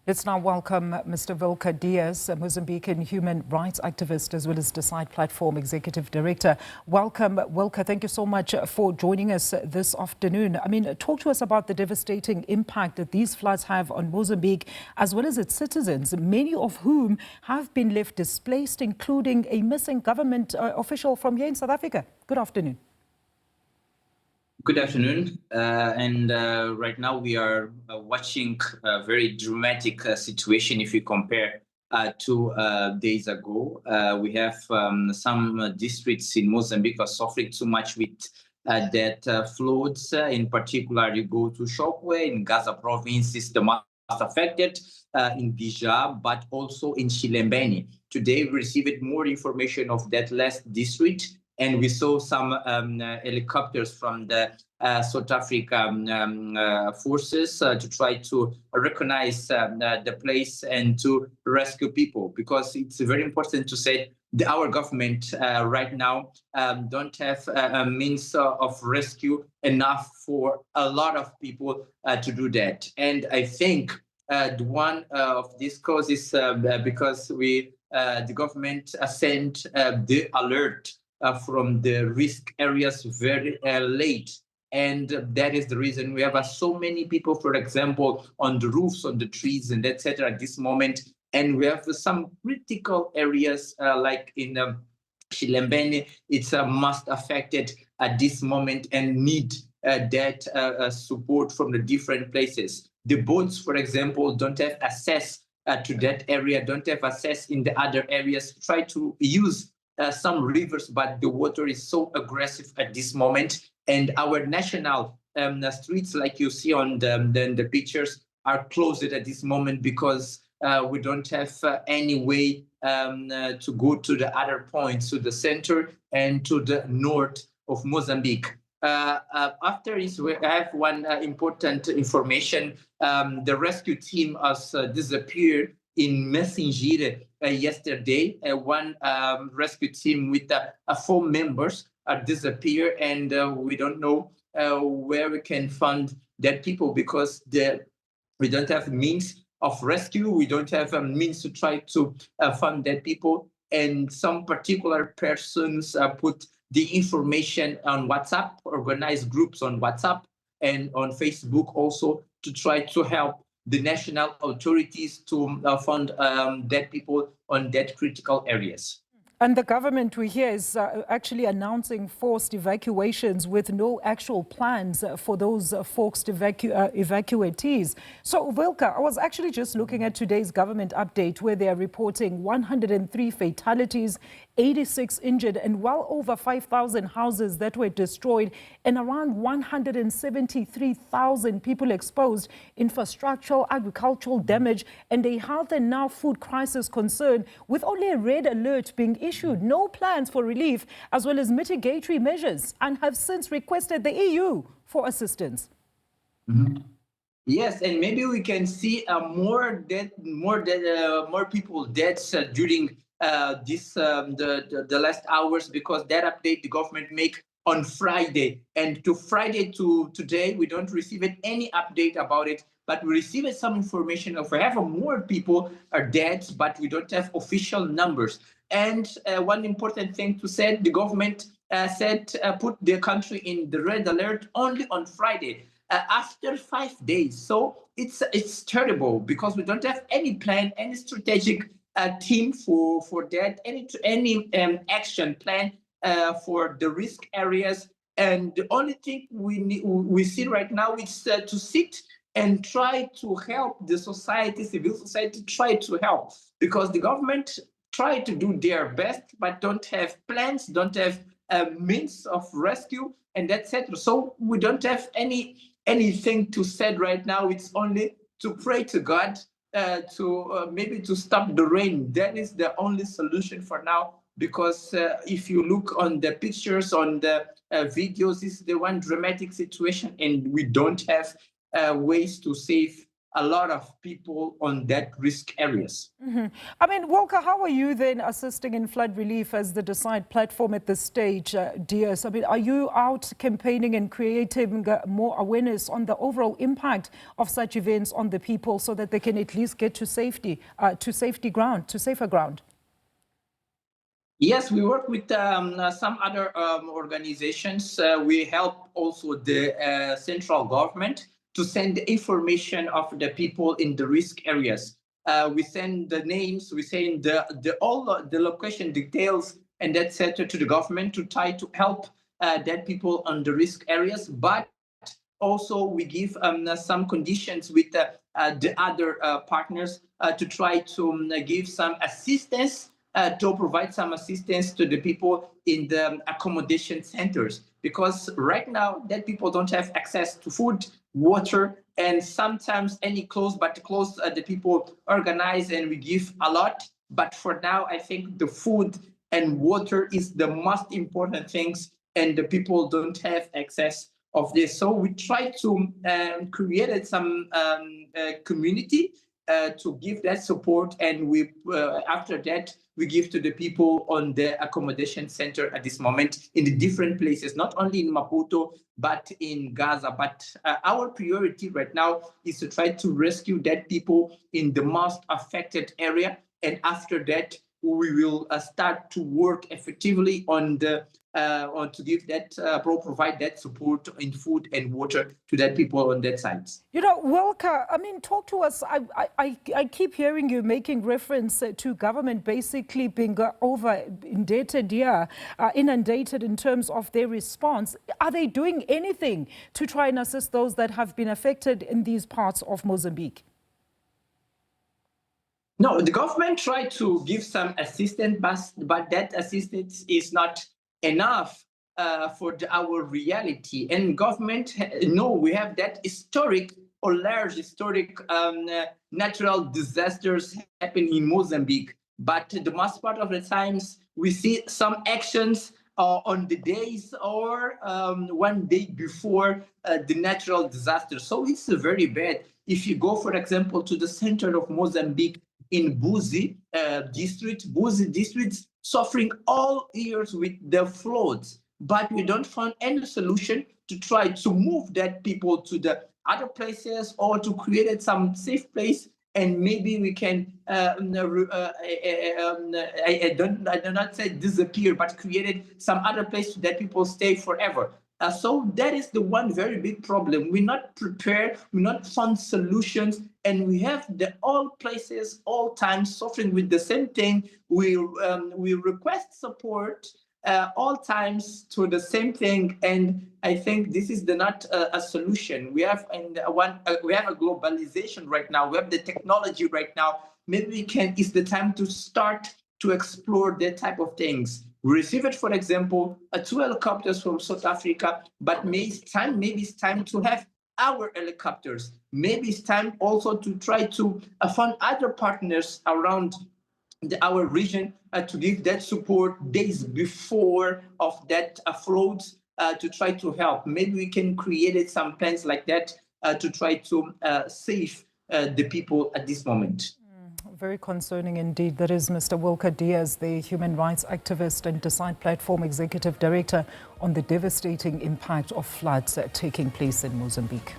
Let's now welcome Mr. Wilker Dias, a Mozambican human rights activist as well as Decide Platform Executive Director. Welcome, Wilker. Thank you so much for joining us this afternoon. Talk to us about the devastating impact that these floods have on Mozambique as well as its citizens, many of whom have been left displaced, including a missing government official from here in South Africa. Good afternoon. Good afternoon. Right now we are watching a very dramatic situation if you compare 2 days ago. We have some districts in Mozambique are suffering too much with that floods. In particular, you go to Shopway in Gaza province is the most affected, in Bija, but also in Chilembeni. Today we received more information of that last district, and we saw some helicopters from the South Africa forces to try to recognize the place and to rescue people, because it's very important to say that our government right now don't have a means of rescue enough for a lot of people to do that. And I think one of these causes because the government sent the alert from the risk areas very late. And that is the reason we have so many people, for example, on the roofs, on the trees, and etc. at this moment. And we have some critical areas like in Chilembeni, it's most affected at this moment and need that support from the different places. The boats, for example, don't have access to that area, don't have access in the other areas. Try to use some rivers, but the water is so aggressive at this moment. And our national streets, like you see on the pictures, are closed at this moment because we don't have any way to go to the other points, to the center and to the north of Mozambique. After this, we have one important information. The rescue team has disappeared in Mozambique yesterday. One rescue team with 4 members disappear, and we don't know where we can find that people, because we don't have means of rescue. We don't have a means to try to find that people. And some particular persons put the information on WhatsApp, organized groups on WhatsApp and on Facebook also, to try to help the national authorities to fund dead people on dead critical areas. And the government, we hear, is actually announcing forced evacuations with no actual plans for those forced evacuees. So, Wilker, I was actually just looking at today's government update where they are reporting 103 fatalities, 86 injured, and well over 5,000 houses that were destroyed, and around 173,000 people exposed, infrastructural, agricultural damage, and a health and now food crisis concern, with only a red alert being issued, no plans for relief, as well as mitigatory measures, and have since requested the EU for assistance. Mm-hmm. Yes, and maybe we can see more people dead during the last hours, because that update the government make on Friday, and to Friday to today we don't receive any update about it, but we received some information of have more people are dead, but we don't have official numbers. And one important thing to say, the government said put the country in the red alert only on Friday, after 5 days. So it's terrible, because we don't have any plan, any strategic team for that, any action plan for the risk areas. And the only thing we see right now is to sit and try to help the society, civil society, try to help, because the government try to do their best, but don't have plans, don't have means of rescue, and etc. So we don't have anything to say right now. It's only to pray to God to maybe to stop the rain. That is the only solution for now, because if you look on the pictures, on the videos, this is the one dramatic situation, and we don't have ways to save a lot of people on that risk areas. I mean, Wilker, how are you then assisting in flood relief as the Decide platform at this stage, Dias? I mean, are you out campaigning and creating more awareness on the overall impact of such events on the people so that they can at least get to safety, to safer ground? Yes, we work with some other organizations. We help also the central government to send the information of the people in the risk areas. We send the names, we send all the location details and etc. to the government to try to help that people on the risk areas. But also we give some conditions with the other partners to try to give some assistance, to provide some assistance to the people in the accommodation centers, because right now that people don't have access to food, water, and sometimes any clothes, but the clothes the people organize and we give a lot. But for now, I think the food and water is the most important things, and the people don't have access of this. So we try to create some community to give that support, and we after that we give to the people on the accommodation center at this moment in the different places, not only in Maputo but in Gaza. But our priority right now is to try to rescue that people in the most affected area, and after that we will start to work effectively on the to give that provide that support in food and water to that people on that side. You know, Wilker, I mean, talk to us. I keep hearing you making reference to government basically being inundated in terms of their response. Are they doing anything to try and assist those that have been affected in these parts of Mozambique? No, the government tried to give some assistance, but that assistance is not enough for our reality. And government, no, we have that historic or large historic natural disasters happen in Mozambique. But the most part of the times we see some actions on the days or 1 day before the natural disaster. So it's very bad. If you go, for example, to the center of Mozambique, in Buzi district suffering all years with the floods, but we don't find any solution to try to move that people to the other places or to create some safe place, and maybe we can I do not say disappear, but created some other place that people stay forever. So that is the one very big problem. We're not prepared, we not found solutions, and we have the all places, all times suffering with the same thing. We request support all times to the same thing, and I think this is not a solution. We have we have a globalization right now. We have the technology right now. Maybe it's the time to start to explore that type of things. We received, for example, 2 helicopters from South Africa, but maybe it's time to have our helicopters. Maybe it's time also to try to find other partners around our region to give that support days before of that floods to try to help. Maybe we can create some plans like that to try to save the people at this moment. Very concerning indeed. That is Mr. Wilker Dias, the human rights activist and Decide Platform Executive Director, on the devastating impact of floods taking place in Mozambique.